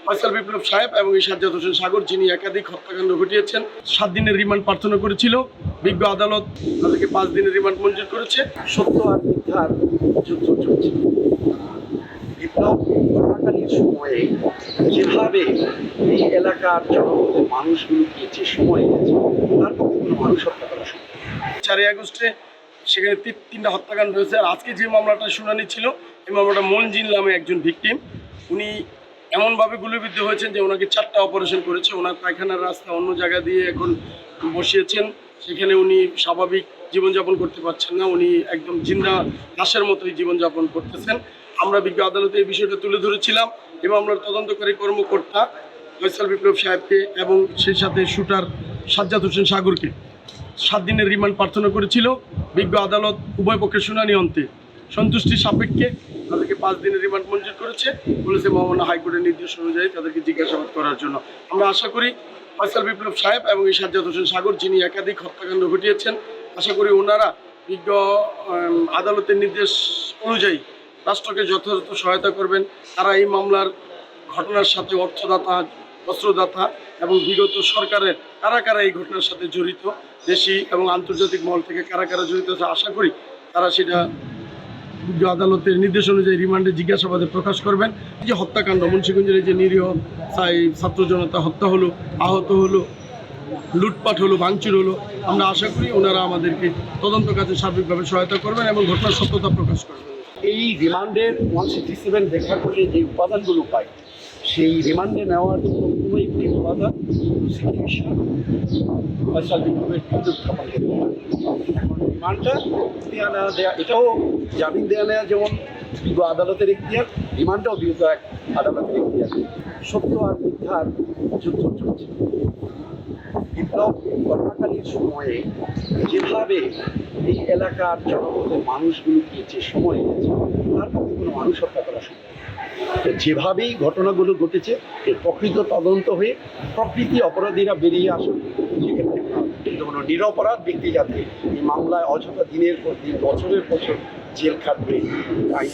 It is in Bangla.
ফয়সাল বিপ্লব সাহেব এবং এই সাজ্জাদ হোসেন সাগর, যিনি একাধিক হত্যাকাণ্ড ঘটিয়েছেন, 7 দিনের রিমান্ড প্রার্থনা করেছিল। বিজ্ঞ আদালত তাদেরকে 5 দিনের রিমান্ড মঞ্জুর করেছে। সত্য আর মিথ্যার যুদ্ধ চলছে। বিপ্লব চলাকালীন সময়ে যেভাবে এই এলাকার জনপদের মানুষগুলোকে যে সময় দিয়েছে, তার পক্ষে কোনো মানুষ হত্যা করা সম্ভব। 4ই আগস্টে সেখানে 3টা হত্যাকাণ্ড হয়েছে। আর আজকে যে মামলাটা শুনানি ছিল, এই মামলাটা মনজিল নামে একজন ভিকটিম, উনি এমনভাবে গুলিবিদ্ধ হয়েছেন যে ওনাকে 4টা অপারেশন করেছে। ওনার পায়খানার রাস্তা অন্য জায়গা দিয়ে এখন বসিয়েছেন, সেখানে উনি স্বাভাবিক জীবনযাপন করতে পারছেন না। উনি একদম জিন্দা লাশের মতোই জীবনযাপন করতেছেন। আমরা বিজ্ঞ আদালতে এই বিষয়টা তুলে ধরেছিলাম এবং আমরা তদন্তকারী কর্মকর্তা ফয়সাল বিপ্লব সাহেবকে এবং সেই সাথে শুটার সাজ্জাদ হোসেন সাগরকে 7 দিনের রিমান্ড প্রার্থনা করেছিল। বিজ্ঞ আদালত উভয় পক্ষের শুনানি অন্তে সন্তুষ্টি সাপেক্ষে তাদেরকে 5 দিনের রিমান্ড মঞ্জুর করেছে। বলেছে মহামান্য হাইকোর্টের নির্দেশ অনুযায়ী তাদেরকে জিজ্ঞাসাবাদ করার জন্য। আমরা আশা করি ফয়সাল বিপ্লব সাহেব এবং এই সাজ্জাদ হোসেন সাগর, যিনি একাধিক হত্যাকাণ্ড ঘটিয়েছেন, আশা করি ওনারা বিজ্ঞ আদালতের নির্দেশ অনুযায়ী রাষ্ট্রকে যথাযথ সহায়তা করবেন। তারা এই মামলার ঘটনার সাথে অর্থদাতা, অস্ত্রদাতা এবং বিগত সরকারের কারা কারা এই ঘটনার সাথে জড়িত, দেশি এবং আন্তর্জাতিক মহল থেকে কারা কারা জড়িত আছে, আশা করি তারা সেটা আদালতের নির্দেশ অনুযায়ী রিমান্ডে জিজ্ঞাসাবাদে প্রকাশ করবেন। এই যে হত্যাকাণ্ড, মুন্সিগঞ্জের যে নিরীহ ছাত্র জনতা হত্যা হলো, আহত হলো, লুটপাট হলো, ভাঙচুর হলো, আমরা আশা করি ওনারা আমাদেরকে তদন্ত কাজে সার্বিকভাবে সহায়তা করবেন এবং ঘটনার সত্যতা প্রকাশ করবেন। এই রিমান্ডের 167 দেখা করলে যে উপাদানগুলো পাই, সেই রিমান্ডে নেওয়ার কোনো একটি উপাদান প্রসিকিউশন ফয়সাল বিপ্লবের বিরুদ্ধে উত্থাপন করতে পারে। এখন রিমান্ডটা দেওয়া নেওয়া দেওয়া, এটাও জামিন দেওয়া নেওয়া যেমন বিজ্ঞ আদালতের এখতিয়ার, রিমান্ডটাও বিজ্ঞ এক আদালতের এখতিয়ার। সত্য আর মিথ্যার যুদ্ধ চলছে। বিপ্লব চলাকালীন সময়ে যেভাবে এই এলাকার জনপদের মানুষগুলোকে যে সময় দিয়েছে, তার পক্ষে কোনো মানুষ হত্যা করা সম্ভব। যেভাবেই ঘটনাগুলো ঘটেছে, এর প্রকৃত তদন্ত হয়ে প্রকৃতি অপরাধীরা বেরিয়ে আসুন। সেক্ষেত্রে কিন্তু কোনো নিরপরাধ ব্যক্তি যাতে এই মামলায় অযথা দিনের পর দিন, বছরের বছর জেল খাটবে, আইন